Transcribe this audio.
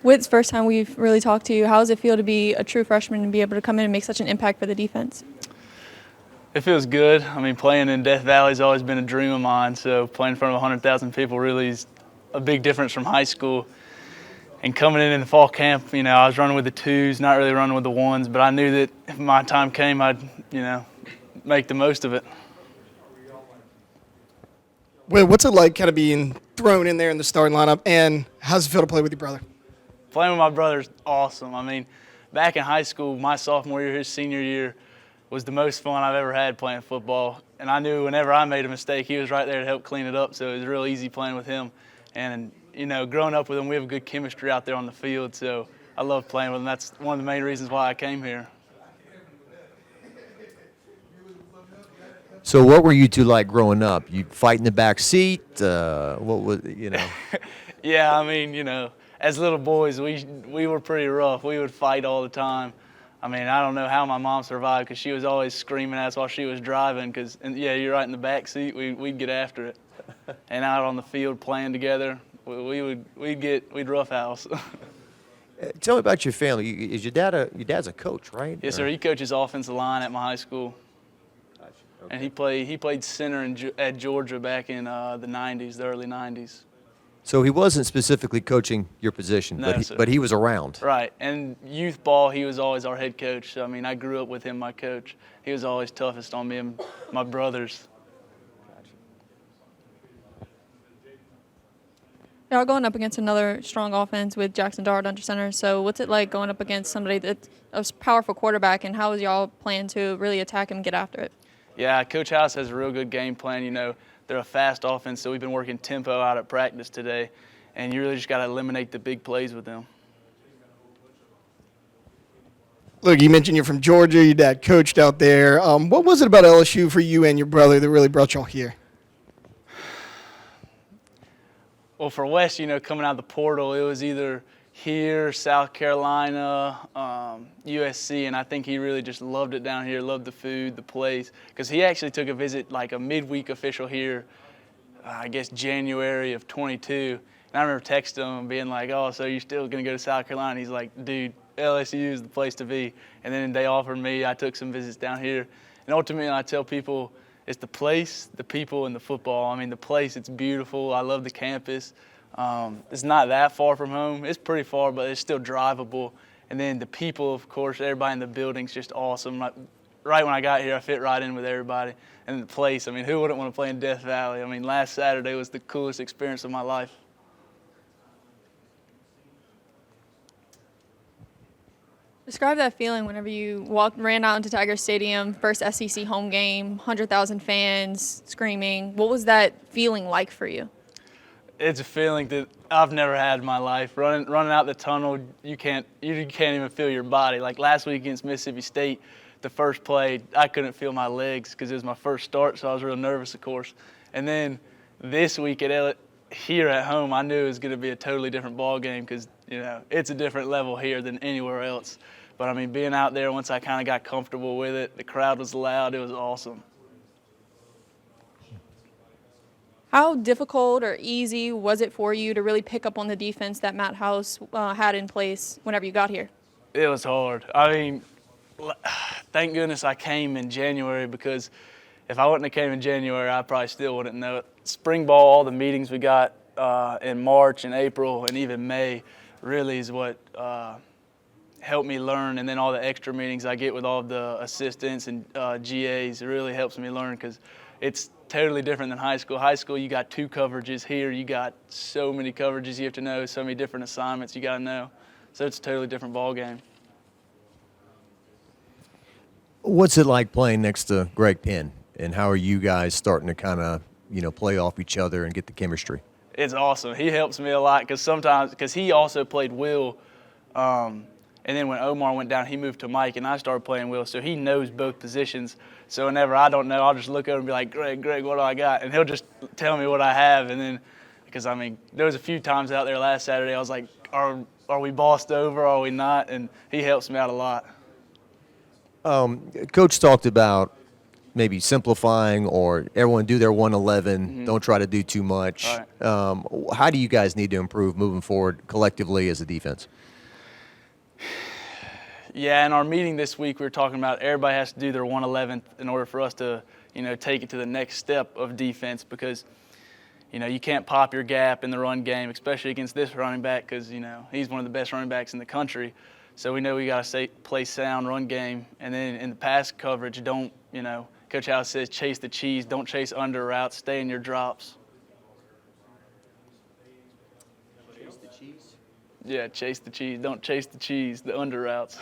Whit's first time we've really talked to you. How does it feel to be a true freshman and be able to come in and make such an impact for the defense? It feels good. I mean, playing in Death Valley has always been a dream of mine, so playing in front of 100,000 people really is a big difference from high school. And coming in the fall camp, I was running with the twos, not really running with the ones, but I knew that if my time came, I'd, make the most of it. Well, what's it like kind of being thrown in there in the starting lineup, and how's it feel to play with your brother? Playing with my brother is awesome. I mean, back in high school, my sophomore year, his senior year, was the most fun I've ever had playing football. And I knew whenever I made a mistake, he was right there to help clean it up, so it was real easy playing with him. And, growing up with him, we have a good chemistry out there on the field, so I love playing with him. That's one of the main reasons why I came here. So what were you two like growing up? You fight in the back seat? What was, Yeah, I mean, as little boys, we were pretty rough. We would fight all the time. I mean, I don't know how my mom survived because she was always screaming at us while she was driving. You're right in the back seat. We'd get after it, and out on the field playing together, we'd roughhouse. Tell me about your family. Is your dad's a coach, right? Yes, sir. He coaches offensive line at my high school, Okay. and he played center at Georgia back in the '90s, the early '90s. So he wasn't specifically coaching your position, No, but he was around. Right, and youth ball, he was always our head coach. So, I mean, I grew up with him, my coach. He was always toughest on me and my brothers. Y'all going up against another strong offense with Jackson Dart under center. So what's it like going up against somebody that's a powerful quarterback, and how is y'all plan to really attack him and get after it? Yeah, Coach House has a real good game plan. They're a fast offense, so we've been working tempo out at practice today, and you really just got to eliminate the big plays with them. Look, you mentioned you're from Georgia. Your dad coached out there. What was it about LSU for you and your brother that really brought y'all here? Well, for Wes, coming out of the portal, it was either here, South Carolina, USC, and I think he really just loved it down here, loved the food, the place, because he actually took a visit, like a midweek official here, I guess January of 22, and I remember texting him and being like, oh, so you're still going to go to South Carolina? And he's like, dude, LSU is the place to be. And then they offered me, I took some visits down here, and ultimately I tell people it's the place, the people, and the football. I mean, the place, it's beautiful. I love the campus. It's not that far from home. It's pretty far, but it's still drivable. And then the people, of course, everybody in the building's just awesome. Right when I got here, I fit right in with everybody. And the place, I mean, who wouldn't want to play in Death Valley? I mean, last Saturday was the coolest experience of my life. Describe that feeling whenever you ran out into Tiger Stadium, first SEC home game, 100,000 fans screaming. What was that feeling like for you? It's a feeling that I've never had in my life. Running out the tunnel, you can't even feel your body. Like last week against Mississippi State, the first play, I couldn't feel my legs because it was my first start, so I was real nervous, of course. And then this week here at home, I knew it was going to be a totally different ball game because it's a different level here than anywhere else. But I mean, being out there, once I kind of got comfortable with it, the crowd was loud. It was awesome. How difficult or easy was it for you to really pick up on the defense that Matt House had in place whenever you got here? It was hard. I mean, thank goodness I came in January, because if I wouldn't have came in January, I probably still wouldn't know it. Spring ball, all the meetings we got in March and April and even May really is what helped me learn. And then all the extra meetings I get with all the assistants and GAs, it really helps me learn because it's totally different than high school. High school, you got 2 coverages. Here, you got so many coverages you have to know, so many different assignments you got to know. So it's a totally different ball game. What's it like playing next to Greg Penn, and how are you guys starting to kind of, play off each other and get the chemistry? It's awesome. He helps me a lot because he also played Will, and then when Omar went down, he moved to Mike, and I started playing Will, so he knows both positions. So whenever I don't know, I'll just look over and be like, Greg, what do I got? And he'll just tell me what I have. And then, because, I mean, there was a few times out there last Saturday, I was like, are we bossed over? Are we not? And he helps me out a lot. Coach talked about maybe simplifying, or everyone do their 111, don't try to do too much. Right. How do you guys need to improve moving forward collectively as a defense? Yeah, in our meeting this week, we were talking about everybody has to do their 111th in order for us to, take it to the next step of defense, because, you can't pop your gap in the run game, especially against this running back, because, he's one of the best running backs in the country. So we know we got to play sound run game. And then in the pass coverage, don't, Coach House says chase the cheese. Don't chase under routes. Stay in your drops. Chase the cheese? Yeah, chase the cheese. Don't chase the cheese, the under routes.